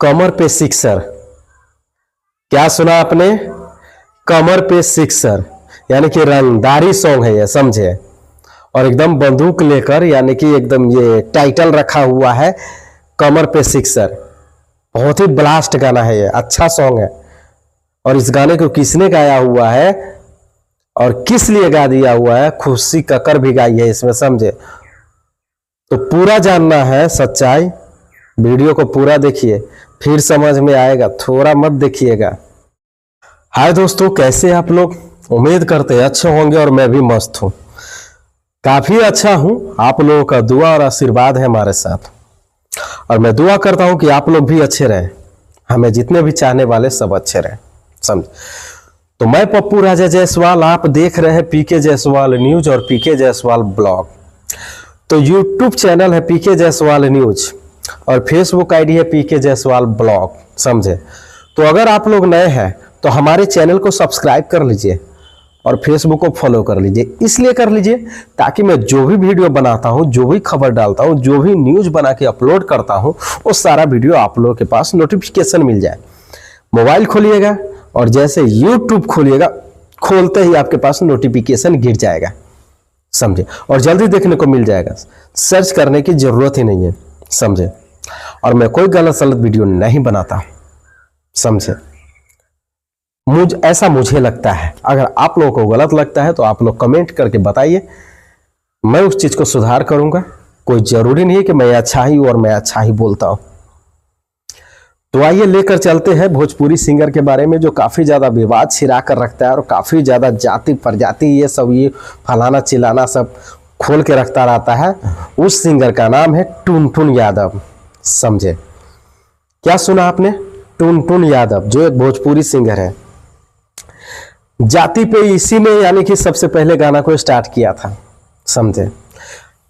कमर पे सिक्सर। क्या सुना आपने? कमर पे सिक्सर, यानी कि रंगदारी सॉन्ग है ये, समझे। और एकदम बंदूक लेकर, यानी कि एकदम ये टाइटल रखा हुआ है कमर पे सिक्सर। बहुत ही ब्लास्ट गाना है ये, अच्छा सॉन्ग है। और इस गाने को किसने गाया हुआ है और किस लिए गा दिया हुआ है? खुशी कक्कर भी गाई है इसमें, समझे। तो पूरा जानना है सच्चाई, वीडियो को पूरा देखिए, फिर समझ में आएगा, थोड़ा मत देखिएगा। हाय दोस्तों, कैसे आप लोग? उम्मीद करते हैं अच्छे होंगे और मैं भी मस्त हूं, काफी अच्छा हूं। आप लोगों का दुआ और आशीर्वाद है हमारे साथ, और मैं दुआ करता हूं कि आप लोग भी अच्छे रहें, हमें जितने भी चाहने वाले सब अच्छे रहें, समझ। तो मैं पप्पू राजा जायसवाल, आप देख रहे हैं पीके जायसवाल न्यूज और पीके जायसवाल ब्लॉग। तो यूट्यूब चैनल है पीके जायसवाल न्यूज और फेसबुक आईडी है पीके जायसवाल ब्लॉग, समझे। तो अगर आप लोग नए हैं तो हमारे चैनल को सब्सक्राइब कर लीजिए और फेसबुक को फॉलो कर लीजिए। इसलिए कर लीजिए ताकि मैं जो भी वीडियो बनाता हूं, जो भी खबर डालता हूं, जो भी न्यूज बना के अपलोड करता हूं, वो सारा वीडियो आप लोगों के पास नोटिफिकेशन मिल जाए। मोबाइल खोलिएगा और जैसे यूट्यूब खोलिएगा, खोलते ही आपके पास नोटिफिकेशन गिर जाएगा, समझे। और जल्दी देखने को मिल जाएगा, सर्च करने की जरूरत ही नहीं है, समझे। और मैं कोई गलत सलत वीडियो नहीं बनाता, समझे। ऐसा मुझे लगता है। अगर आप लोगों को गलत लगता है तो आप लोग कमेंट करके बताइए, मैं उस चीज को सुधार करूंगा। कोई जरूरी नहीं है कि मैं अच्छा ही और मैं अच्छा ही बोलता हूं। तो आइए लेकर चलते हैं भोजपुरी सिंगर के बारे में, जो काफी ज्यादा विवाद छिड़ा कर रखता है और काफी ज्यादा जाति प्रजाति ये सब ये फलाना चिलाना सब खोल के रखता रहता है। उस सिंगर का नाम है टुनटुन यादव, समझे। क्या सुना आपने? टुनटुन यादव, जो एक भोजपुरी सिंगर है। जाति पे इसी ने यानी कि सबसे पहले गाना को स्टार्ट किया था, समझे।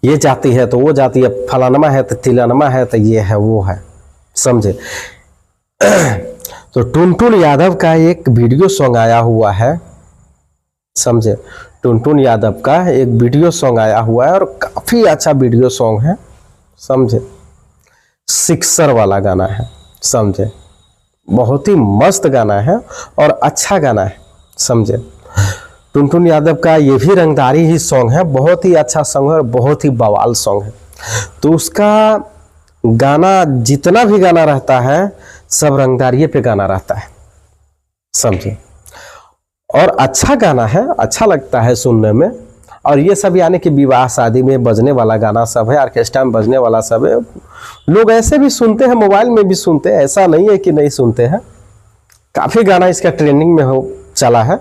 ये जाति है तो वो जाति है, फलानमा है तो तिलानमा है तो ये है वो है, समझे। तो टुनटुन यादव का एक वीडियो सॉन्ग आया हुआ है, समझे। टुनटुन यादव का एक वीडियो सॉन्ग आया हुआ है और काफी अच्छा वीडियो सॉन्ग है, समझे। सिक्सर वाला गाना है, समझे। बहुत ही मस्त गाना है और अच्छा गाना है, समझे। टुनटुन यादव का ये भी रंगदारी ही सॉन्ग है, बहुत ही अच्छा सॉन्ग है और बहुत ही बवाल सॉन्ग है। तो उसका गाना, जितना भी गाना रहता है सब रंगदारी पे गाना रहता है, समझे। और अच्छा गाना है, अच्छा लगता है सुनने में। और ये सब यानी कि विवाह शादी में बजने वाला गाना सब है, ऑर्केस्ट्रा में बजने वाला सब है। लोग ऐसे भी सुनते हैं, मोबाइल में भी सुनते हैं, ऐसा नहीं है कि नहीं सुनते हैं। काफी गाना इसका ट्रेंडिंग में चला है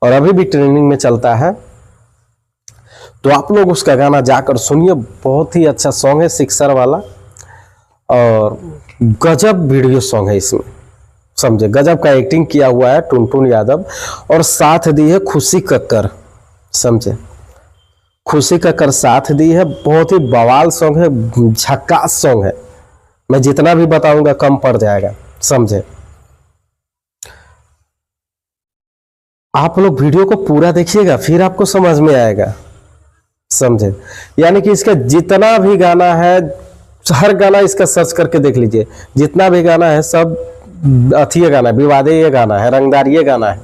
और अभी भी ट्रेंडिंग में चलता है। तो आप लोग उसका गाना जाकर सुनिए, बहुत ही अच्छा सॉन्ग है सिक्सर वाला और गजब वीडियो सॉन्ग है इसमें, समझे। गजब का एक्टिंग किया हुआ है टुनटुन यादव और साथ दी है खुशी कक्कर, समझे। खुशी कक्कर साथ दी है। बहुत ही बवाल सॉन्ग है, झक्कास सॉन्ग है। मैं जितना भी बताऊंगा कम पड़ जाएगा, समझे। आप लोग वीडियो को पूरा देखिएगा, फिर आपको समझ में आएगा, समझे। यानी कि इसका जितना भी गाना है, हर गाना इसका सर्च करके देख लीजिए। जितना भी गाना है सब अथी गाना है, विवादीय गाना है, रंगदारी गाना है।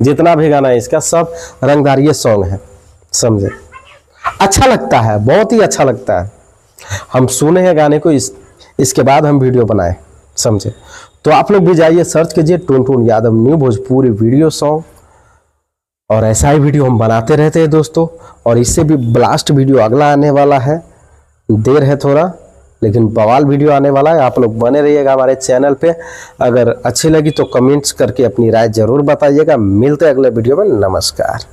जितना भी गाना है इसका सब रंगदारी सॉन्ग है, समझे। अच्छा लगता है, बहुत ही अच्छा लगता है। हम सुने हैं गाने को, इसके बाद हम वीडियो बनाए, समझे। तो आप लोग भी जाइए, सर्च कीजिए Tuntun Yadav new Bhojpuri video song. और ऐसा ही वीडियो हम बनाते रहते हैं दोस्तों। और इससे भी ब्लास्ट वीडियो अगला आने वाला है, देर है थोड़ा, लेकिन बवाल वीडियो आने वाला है। आप लोग बने रहिएगा हमारे चैनल पे। अगर अच्छी लगी तो कमेंट्स करके अपनी राय जरूर बताइएगा। मिलते हैं अगले वीडियो में, नमस्कार।